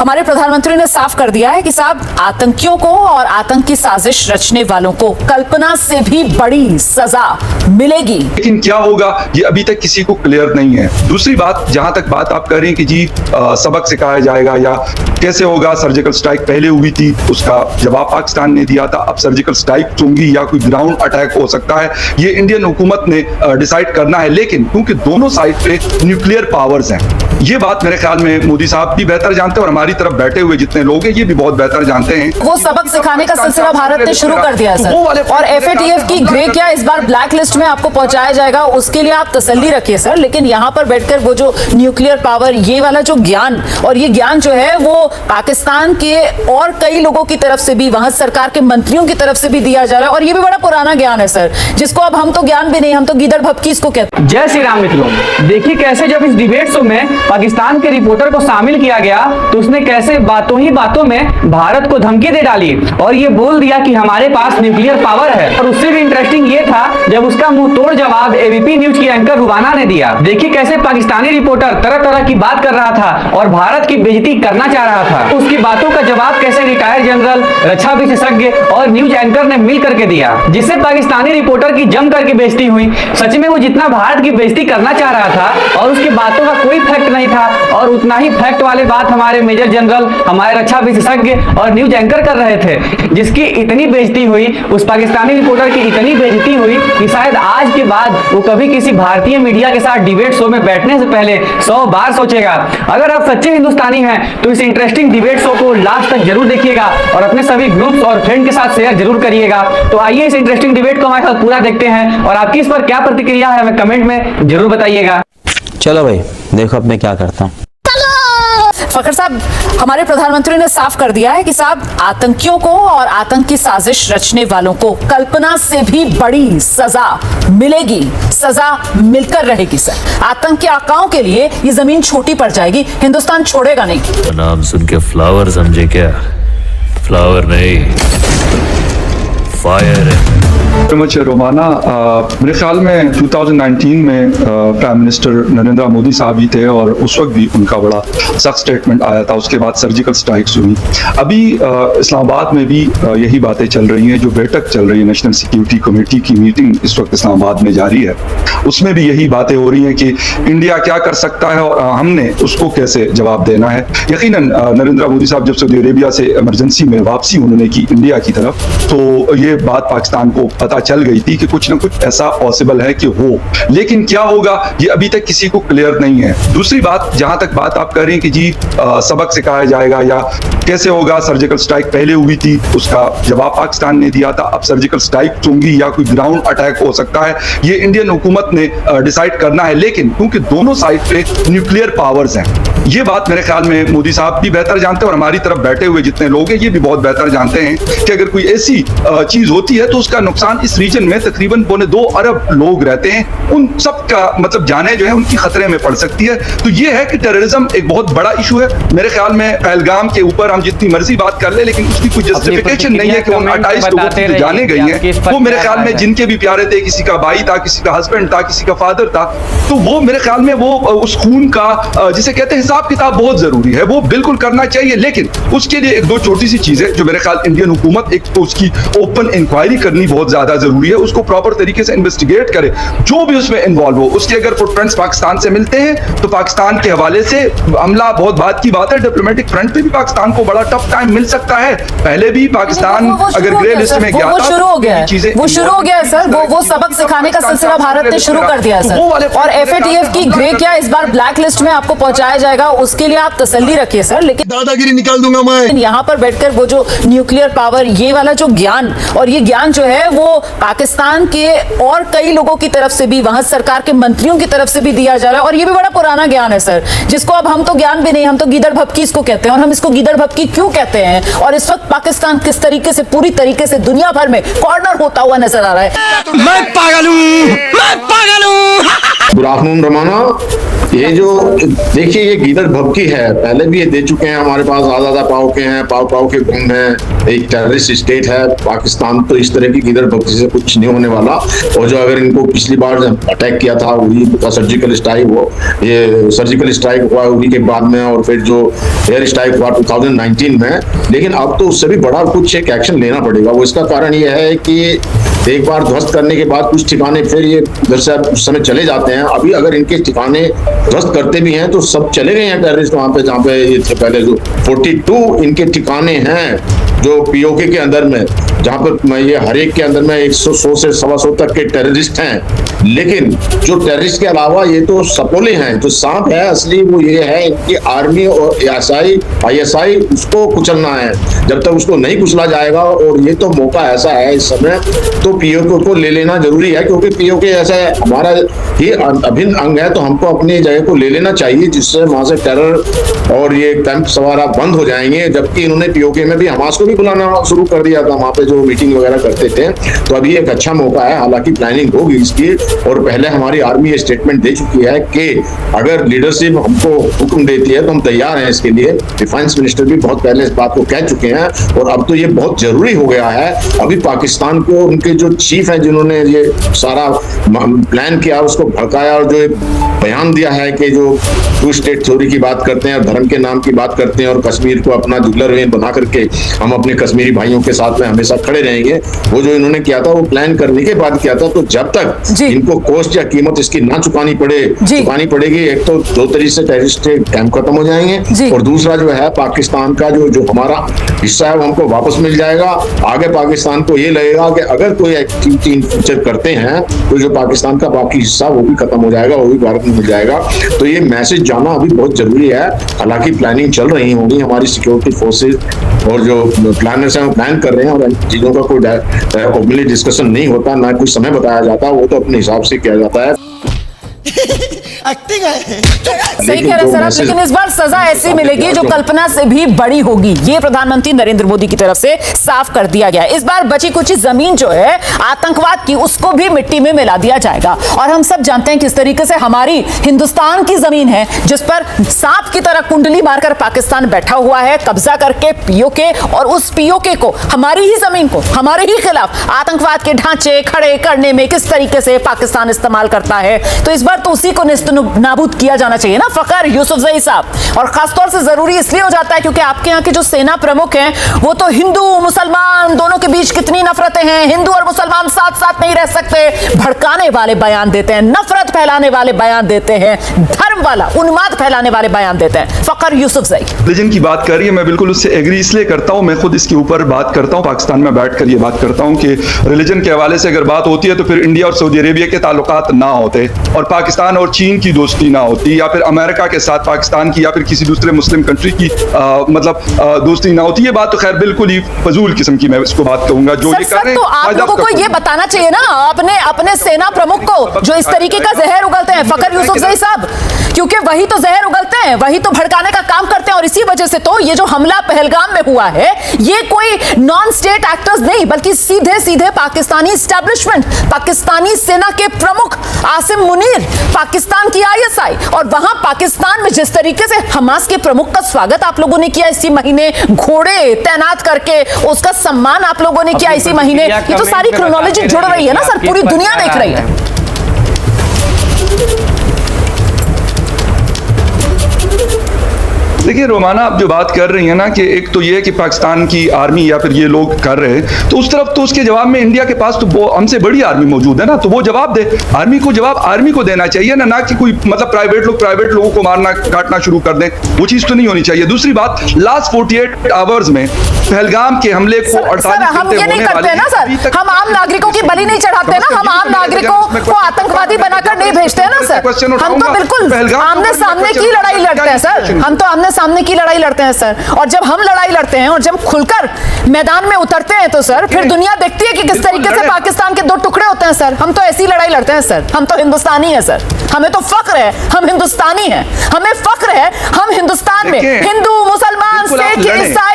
हमारे प्रधानमंत्री ने साफ कर दिया है कि साहब आतंकियों को और आतंक की साजिश रचने वालों को कल्पना से भी बड़ी सजा मिलेगी। लेकिन क्या होगा ये अभी तक किसी को क्लियर नहीं है। दूसरी बात, जहां तक बात आप कर रहे हैं कि जी सबक सिखाया जाएगा या कैसे होगा, सर्जिकल स्ट्राइक पहले हुई थी, उसका जवाब पाकिस्तान ने दिया था, अब सर्जिकल स्ट्राइक होंगी या कोई ग्राउंड अटैक हो सकता है, ये इंडियन हुकूमत ने डिसाइड करना है। लेकिन क्योंकि दोनों साइड पे न्यूक्लियर पावर्स हैं, ये बात मेरे ख्याल में मोदी साहब भी बेहतर जानते हैं और हमारी तरफ बैठे हुए जितने लोग हैं ये भी बहुत बेहतर जानते हैं। वो सबक सिखाने का सिलसिला भारत ने शुरू कर दिया है सर, और FATF की ग्रे क्या इस बार ब्लैक लिस्ट में आपको पहुंचाया जाएगा, उसके लिए आप तसल्ली रखिए सर। लेकिन यहाँ पर बैठकर वो जो न्यूक्लियर पावर, ये वाला जो ज्ञान, और ये ज्ञान जो है वो पाकिस्तान के और कई लोगों की तरफ से भी, वहां सरकार के मंत्रियों की तरफ से भी दिया जा रहा है, और ये भी बड़ा पुराना ज्ञान है सर, जिसको अब हम तो ज्ञान भी नहीं, हम तो गीदड़ भपकी इसको कहते हैं। जय श्री राम मित्रों, देखिए कैसे जब इस डिबेट शो में पाकिस्तान के रिपोर्टर को शामिल किया गया तो उसने कैसे बातों ही बातों में भारत को धमकी दे डाली और ये बोल दिया कि हमारे पास न्यूक्लियर पावर है। और उससे भी इंटरेस्टिंग ये था जब उसका मुंह तोड़ जवाब ABP न्यूज की एंकर रुबाना ने दिया। देखिए कैसे पाकिस्तानी रिपोर्टर तरह तरह की बात कर रहा था और भारत की बेइज्जती करना चाह रहा था। उसकी बातों का जवाब कैसे रिटायर्ड जनरल, रक्षा विशेषज्ञ और न्यूज एंकर ने मिल करके दिया, जिससे पाकिस्तानी रिपोर्टर की जम करके बेइज्जती हुई। सच में वो जितना भारत की बेइज्जती करना चाह रहा था और उसकी बातों का कोई फैक्ट नहीं था, और उतना ही फैक्ट वाले बात हमारे मेजर जनरल, हमारे रक्षा विशेषज्ञ और न्यूज एंकर कर रहे थे, जिसकी इतनी बेइज्जती हुई, उस पाकिस्तानी रिपोर्टर की इतनी बेइज्जती हुई कि शायद आज के बाद वो कभी किसी भारतीय मीडिया के साथ डिबेट शो में बैठने से पहले 100 बार सोचेगा। अगर आप सच्चे हिंदुस्तानी हैं तो इस इंटरेस्टिंग डिबेट शो को लास्ट तक जरूर देखिएगा और अपने सभी ग्रुप्स और फ्रेंड के साथ शेयर जरूर करिएगा। तो आइए इस इंटरेस्टिंग डिबेट को हमारे साथ पूरा देखते हैं और आपकी इस पर क्या प्रतिक्रिया है हमें कमेंट में जरूर बताइएगा। चलो भाई देखो अब मैं क्या करता हूँ। फखर साहब, हमारे प्रधानमंत्री ने साफ कर दिया है कि साहब आतंकियों को और आतंक की साजिश रचने वालों को कल्पना से भी बड़ी सजा मिलेगी, सजा मिलकर रहेगी सर। आतंक के आकाओं के लिए ये जमीन छोटी पड़ जाएगी, हिंदुस्तान छोड़ेगा नहीं। नाम सुन के फ्लावर समझे क्या? फ्लावर नहीं, फायर है। रोमाना, मेरे ख्याल में 2019 में प्राइम मिनिस्टर नरेंद्र मोदी साहब ही थे और उस वक्त भी उनका बड़ा सख्त स्टेटमेंट आया था। उसके बाद सर्जिकल स्ट्राइक्स हुई। अभी इस्लामाबाद में भी यही बातें चल रही हैं। जो बैठक चल रही है नेशनल सिक्योरिटी कमेटी की मीटिंग इस वक्त इस्लामाबाद में जारी है, उसमें भी यही बातें हो रही हैं कि इंडिया क्या कर सकता है और हमने उसको कैसे जवाब देना है। यकीनन नरेंद्र मोदी साहब जब सऊदी अरेबिया से इमरजेंसी में वापसी उन्होंने की इंडिया की तरफ, तो ये बात पाकिस्तान को पता चल गई थी कि कुछ ना कुछ ऐसा पॉसिबल है कि हो। लेकिन क्या होगा ये अभी तक किसी को क्लियर नहीं है। दूसरी बात, जहां तक बात आप कर रहे हैं कि जी सबक सिखाया जाएगा या कैसे होगा, सर्जिकल स्ट्राइक पहले हुई थी, उसका जवाब पाकिस्तान ने दिया था, अब सर्जिकल स्ट्राइक होंगी या कोई ग्राउंड अटैक हो सकता है, ये इंडियन हुकूमत ने डिसाइड करना है। लेकिन क्योंकि दोनों साइड पे न्यूक्लियर पावर्स हैं, ये बात मेरे ख्याल में मोदी साहब भी बेहतर जानते हैं और हमारी तरफ बैठे हुए जितने लोग हैं ये भी बहुत बेहतर जानते हैं कि अगर कोई ऐसी चीज होती है तो उसका नुकसान इस रीजन में तकरीबन 2.25 अरब लोग रहते हैं, उन सब का मतलब जाने जो है उनकी खतरे में पड़ सकती है। तो ये है कि टेररिज्म एक बहुत बड़ा इशू है। मेरे ख्याल में पहलगाम के ऊपर हम जितनी मर्जी बात कर ले, लेकिन उसकी कोई जस्टिफिकेशन नहीं है कि उन 28 लोगों की जाने गई हैं, वो मेरे ख्याल में जिनके भी प्यारे थे, किसी का भाई था, किसी का हस्बैंड था, किसी का फादर था, तो वो मेरे ख्याल में वो उस खून का जिसे कहते हैं हिसाब किताब बहुत जरूरी है, वो बिल्कुल करना चाहिए। लेकिन उसके लिए एक दो छोटी सी चीजें जो मेरे ख्याल इंडियन हुकूमत, एक तो उसकी ओपन इंक्वायरी करनी बहुत ज्यादा जरूरी है, उसको प्रॉपर तरीके से इन्वेस्टिगेट करे, जो भी उसमें इन्वॉल्व हो। उसके अगर फुटप्रिंट्स पाकिस्तान से मिलते हैं तो पाकिस्तान के हवाले से हमला बहुत बात की बात है। डिप्लोमेटिक फ्रंट पे भी पाकिस्तान को बड़ा टफ टाइम मिल सकता है। पहले भी पाकिस्तान अगर ग्रे लिस्ट में गया था, वो शुरू हो गया है सर, वो सबक सिखाने का सिलसिला भारत ने शुरू कर दिया है सर, और FATF की ग्रे क्या इस बार ब्लैक लिस्ट में आपको पहुंचाया जाएगा, उसके लिए आप तसल्ली रखिए सर। लेकिन दादागिरी निकाल दूंगा मैं। यहाँ पर बैठकर वो जो न्यूक्लियर पावर, ये वाला जो ज्ञान, और ये ज्ञान जो है वो पाकिस्तान के और कई लोगों की तरफ से भी, वहां सरकार के मंत्रियों की तरफ से भी दिया जा रहा है, और ये भी बड़ा पुराना ज्ञान है सर, जिसको अब हम तो ज्ञान भी नहीं, हम तो गीदड़ भपकी इसको कहते हैं, और हम इसको गीदड़ भपकी भपकी क्यों कहते हैं, और इस वक्त पाकिस्तान किस तरीके से पूरी तरीके से दुनिया भर में कॉर्नर होता हुआ नजर आ रहा है। मैं पागल हूँ। गुड आफ्टरनून रमाना। ये जो देखिए ये गीदड़ भभकी है, पहले भी ये दे चुके हैं हमारे पास आजादा पाव के हैं, पाव के गुंड हैं, एक टेररिस्ट स्टेट है पाकिस्तान, तो इस तरह की गीदड़ भभकी से कुछ नहीं होने वाला। और जो अगर इनको पिछली बार अटैक किया था वही सर्जिकल स्ट्राइक, वो ये सर्जिकल स्ट्राइक हुआ उन्हीं के बाद में, और फिर जो एयर स्ट्राइक हुआ 2019 में, लेकिन अब तो उससे भी बड़ा कुछ एक एक्शन लेना पड़ेगा। वो इसका कारण ये है कि एक बार ध्वस्त करने के बाद कुछ ठिकाने फिर ये उधर से उस समय चले जाते हैं। अभी अगर इनके ठिकाने ध्वस्त करते भी हैं तो सब चले गए हैं टेररिस्ट वहां पे, जहाँ पे ये थे पहले। जो 42 इनके ठिकाने हैं जो पीओके के अंदर में, जहाँ पर ये हर एक के अंदर में 100 से 125 तक के टेररिस्ट हैं। लेकिन जो टेररिस्ट के अलावा ये तो सपोले हैं, जो सांप है असली वो ये है इनकी आर्मी और ISI उसको कुचलना है। जब तक उसको नहीं कुचला जाएगा, और ये तो मौका ऐसा है इस समय, तो पीओके को ले लेना जरूरी है, क्योंकि पीओके ऐसा हमारा ही अभिन्न अंग है, तो हमको अपनी जगह को ले लेना चाहिए, जिससे वहां से टेरर और ये कैंप सवारा बंद हो जाएंगे। जबकि इन्होंने पीओके में भी हमास को भी बुलाना शुरू कर दिया था, वहां पे जो मीटिंग वगैरह करते थे। तो अभी एक अच्छा मौका है, हालांकि प्लानिंग होगी इसकी, और पहले हमारी आर्मी ये स्टेटमेंट दे चुकी है कि अगर लीडरशिप हमको हुक्म देती है तो हम तैयार हैं इसके लिए। डिफेंस मिनिस्टर भी बहुत पहले इस बात को कह चुके हैं, और अब तो ये बहुत जरूरी हो गया है। अभी पाकिस्तान को उनके जो चीफ हैं जिन्होंने ये सारा प्लान किया उसको भड़काया, और जो बयान दिया है कि जो टू स्टेट थ्योरी की बात करते हैं और धर्म के नाम की बात करते हैं, और कश्मीर को अपना जुगलर वेन बना करके हम अपने कश्मीरी भाइयों के साथ में हमेशा खड़े रहेंगे, वो जो इन्होंने किया था वो प्लान करने के बाद किया था। तो जब तक इनको कॉस्ट या कीमत इसकी ना चुकानी पड़ेगी, एक तो 2 तरीके से टेररिस्ट कैंप खत्म हो जाएंगे, और दूसरा जो है पाकिस्तान का जो हमारा हिस्सा है वो हमको वापस मिल जाएगा। आगे पाकिस्तान को ये लगेगा कि अगर कोई एक्टिविटी इन फ्यूचर करते हैं तो जो पाकिस्तान का बाकी हिस्सा वो भी खत्म हो जाएगा, वो भी भारत में मिल जाएगा। तो ये मैसेज जाना अभी बहुत जरूरी है। हालांकि प्लानिंग चल रही होगी हमारी सिक्योरिटी फोर्सेज, और जो प्लानर्स हैं वो प्लान कर रहे हैं, और चीजों का कोई ओपनली डिस्कशन नहीं होता, ना कोई समय बताया जाता, वो तो अपने हिसाब से किया जाता है। एक्टिंग है। सही कह रहे हैं सर आप, लेकिन इस बार सजा ऐसी मिलेगी जो कल्पना से भी बड़ी होगी, ये प्रधानमंत्री नरेंद्र मोदी की तरफ से साफ कर दिया गया। इस बार बची कुछ जमीन जो है आतंकवाद की उसको भी मिट्टी में मिला दिया जाएगा। और हम सब जानते हैं किस तरीके से हमारी हिंदुस्तान की जमीन है जिस पर सांप की तरह कुंडली मारकर पाकिस्तान बैठा हुआ है, कब्जा करके पीओके, और उस पीओके को, हमारी ही जमीन को, हमारे ही खिलाफ आतंकवाद के ढांचे खड़े करने में किस तरीके से पाकिस्तान इस्तेमाल करता है। तो इस बार तो उसी को नाबूद किया जाना चाहिए ना फखर यूसुफजई साहब। और खासतौर से जरूरी इसलिए हो जाता है क्योंकि आपके यहाँ के जो सेना प्रमुख हैं वो तो हिंदू मुसलमान दोनों के बीच कितनी नफरतें हैं, हिंदू और मुसलमान साथ साथ नहीं रह सकते, भड़काने वाले बयान देते हैं, नफरत फैलाने वाले बयान देते हैं, धर्म वाला उन्माद फैलाने वाले बयान देते हैं। फखर यूसुफजई रिलीजन की बात कर रही है, मैं बिल्कुल उससे एग्री इसलिए करता हूं, मैं खुद इसके ऊपर बात करता हूं, पाकिस्तान में बैठकर ये बात करता हूं कि रिलीजन के हवाले से अगर बात होती है तो फिर इंडिया और सऊदी अरेबिया के ताल्लुकात ना होते, और पाकिस्तान और चीन की दोस्ती ना होती, या फिर अमेरिका के साथ पाकिस्तान की या फिर किसी दूसरे मुस्लिम कंट्री की दोस्ती ना होती। ये बात तो खैर बिल्कुल ही फजूल किस्म की मैं इसको बात कहूंगा। जो ये कर रहे हैं, तो आप लोगों को ये बताना चाहिए ना अपने सेना प्रमुख को जो इस तरीके का जहर उगलते हैं फखर यूसुफजई साहब, क्योंकि वही तो जहर उगलते हैं, वही तो भड़काने का काम करते हैं। और इसी वजह से तो ये जो हमला पहलगाम में हुआ है ये कोई नॉन स्टेट एक्टर्स नहीं बल्कि सीधे सीधे पाकिस्तानी एस्टैब्लिशमेंट, पाकिस्तानी सेना के प्रमुख आसिम मुनीर, पाकिस्तान की ISI, और वहां पाकिस्तान में जिस तरीके से हमास के प्रमुख का स्वागत आप लोगों ने किया इसी महीने, घोड़े तैनात करके उसका सम्मान आप लोगों ने किया इसी महीने, ये तो सारी क्रोनोलॉजी जुड़ रही है ना सर, पूरी दुनिया देख रही है। देखिए रोमाना, आप जो बात कर रही है ना कि एक तो ये कि पाकिस्तान की आर्मी या फिर ये लोग कर रहे हैं, तो उस तरफ तो उसके जवाब में इंडिया के पास तो हमसे बड़ी आर्मी मौजूद है ना, तो वो जवाब दे, आर्मी को जवाब आर्मी को देना चाहिए ना कि कोई मतलब प्राइवेट लोगों को मारना काटना शुरू कर दें, वो चीज तो नहीं होनी चाहिए। दूसरी बात, लास्ट 48 आवर्स में पहलगाम के हमले को हम ये नहीं करते ना सर, हम आम नागरिकों की बलि नहीं चढ़ाते ना, हम आम नागरिकों को आतंकवादी बनाकर नहीं भेजते हैं ना सर, हम तो बिल्कुल आमने सामने की लड़ाई लड़ते हैं सर, हम तो आमने सामने की लड़ाई लड़ते हैं सर। और जब हम लड़ाई लड़ते हैं और जब खुलकर मैदान में उतरते हैं तो सर फिर दुनिया देखती है कि किस तरीके से पाकिस्तान के 2 टुकड़े होते हैं सर। हम तो ऐसी लड़ाई लड़ते हैं सर, हम तो हिंदुस्तानी है सर, हमें तो फख्र है हम हिंदुस्तानी हैं, हमें फख्र है हम हिंदुस्तान में हिंदू मुसलमान सिख ईसाई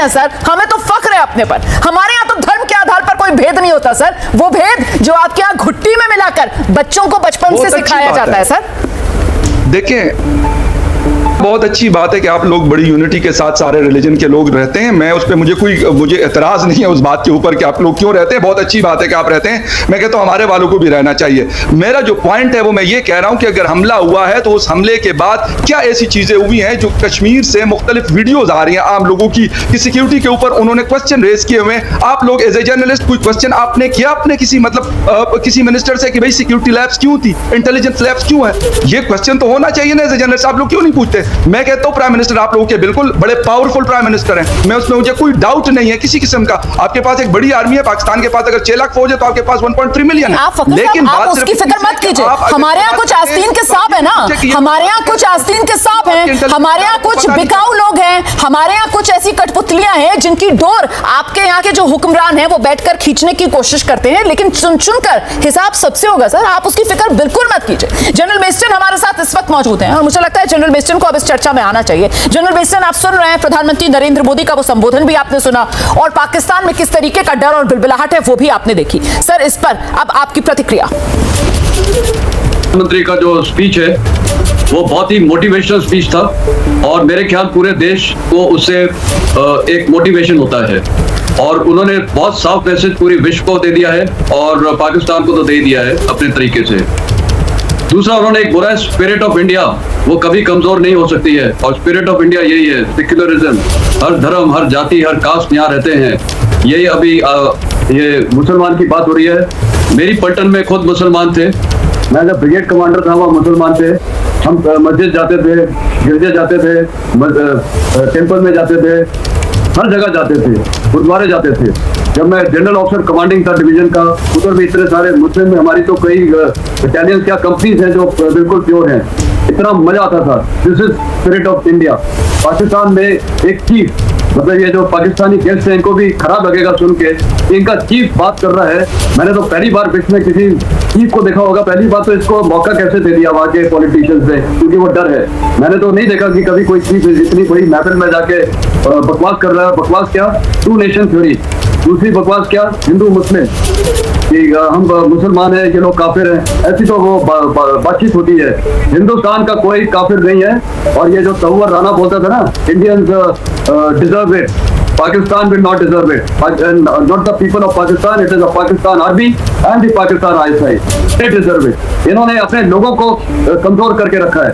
हैं सर, हमें तो फख्र है अपने पर। हमारे यहाँ तो धर्म के आधार पर कोई भेद नहीं होता सर, वो भेद जो आपके यहाँ घुट्टी में मिलाकर बच्चों को बचपन से सिखाया जाता है सर। देखिए, बहुत अच्छी बात है कि आप लोग बड़ी यूनिटी के साथ सारे रिलीजन के लोग रहते हैं। मैं उस पर मुझे एतराज नहीं है उस बात के ऊपर कि आप लोग क्यों रहते हैं, बहुत अच्छी बात है कि आप रहते हैं। मैं कहता हूं हमारे वालों को भी रहना चाहिए। मेरा जो पॉइंट है वो मैं ये कह रहा हूं कि अगर हमला हुआ है तो उस हमले के बाद क्या ऐसी चीजें हुई हैं जो कश्मीर से मुख्तलिफ वीडियोज आ रही हैं आम लोगों की कि सिक्योरिटी के ऊपर उन्होंने क्वेश्चन रेज किए हुए हैं। आप लोग एज ए जर्नलिस्ट कोई क्वेश्चन आपने किया अपने किसी किसी मिनिस्टर से कि भाई सिक्योरिटी लैब्स क्यों थी, इंटेलिजेंस लैब्स क्यों है? ये क्वेश्चन तो होना चाहिए ना एज ए जर्नलिस्ट, आप लोग क्यों नहीं पूछते? मैं कहता हूं प्राइम मिनिस्टर आप लोगों के बिल्कुल बड़े पावरफुल प्राइम मिनिस्टर हैं, मैं उसमें मुझे कोई डाउट नहीं है किसी किस्म का। आपके पास एक बड़ी आर्मी है, पाकिस्तान के पास अगर 6 लाख फौज है तो आपके पास 1.3 मिलियन है। लेकिन आप उसकी फिक्र मत कीजिए, हमारे यहाँ कुछ आस्तीन के सांप है ना, हमारे यहाँ कुछ आस्तीन के सांप हैं, हमारे यहाँ कुछ बिकाऊ लोग हैं, हमारे यहाँ कुछ ऐसी कठपुतलियां हैं जिनकी डोर आपके यहाँ के जो हुक्मरान हैं वो बैठकर खींचने की कोशिश करते हैं, लेकिन चुन चुनकर हिसाब सबसे होगा सर, आप उसकी फिक्र बिल्कुल मत कीजिए। जनरल बेस्टन हमारे साथ इस वक्त मौजूद हैं और मुझे लगता है जनरल बेस्टन को अब इस चर्चा में आना चाहिए। जनरल बेस्टन, आप सुन रहे हैं प्रधानमंत्री नरेंद्र मोदी का वो संबोधन भी आपने सुना और पाकिस्तान में किस तरीके का डर और बिलबिलाहट है वो भी आपने देखी। सर, इस पर अब आपकी प्रतिक्रिया। प्रधानमंत्री का जो स्पीच है वो बहुत ही मोटिवेशनल स्पीच था और मेरे ख्याल पूरे देश को उससे एक मोटिवेशन होता है और उन्होंने बहुत साफ मैसेज पूरी विश्व को दे दिया है और पाकिस्तान को तो दे दिया है अपने तरीके से। दूसरा, उन्होंने एक बोला है स्पिरिट ऑफ इंडिया वो कभी कमजोर नहीं हो सकती है और स्पिरिट ऑफ इंडिया यही है, सेक्युलरिज्म, हर धर्म, हर जाति, हर कास्ट यहाँ रहते हैं। यही अभी ये मुसलमान की बात हो रही है। मेरी पलटन में खुद मुसलमान थे, मैं जब ब्रिगेड कमांडर था वहाँ मुसलमान थे, हम मस्जिद जाते थे, गिरजे जाते थे, टेम्पल में जाते थे, हर जगह जाते थे, गुरुद्वारे जाते थे। जब मैं जनरल ऑफिसर कमांडिंग था डिवीजन का, उधर भी इतने सारे मुस्लिम में हमारी तो कई बटालियन क्या कंपनीज हैं जो बिल्कुल प्योर हैं। इतना मजा आता था। This is spirit of India. Pakistan में एक चीफ, मतलब ये जो पाकिस्तानी गेस्ट हैं इनको भी खराब लगेगा सुन के, इनका चीफ बात कर रहा है। मैंने तो पहली बार विश्व में किसी चीफ को देखा होगा, पहली बार तो इसको मौका कैसे दे दिया वहाँ के पॉलिटिशियंस ने, क्योंकि वो डर है। मैंने तो नहीं देखा कि कभी कोई चीफ इतनी बड़ी महफिल में जाके बकवास कर रहा है। बकवास क्या? 2 नेशन थ्योरी। दूसरी बकवास क्या? हिंदू मुस्लिम, कि हम मुसलमान हैं, ये लोग काफिर हैं, ऐसी तो वो बातचीत होती है। हिंदुस्तान का कोई काफिर नहीं है। और ये जो तहुवर राणा बोलता था ना, Indians deserve it, Pakistan will not deserve it. Not the people of Pakistan, it is the Pakistan Army and the Pakistan ISI. They deserve it. इन्होंने अपने लोगों को कमजोर करके रखा है।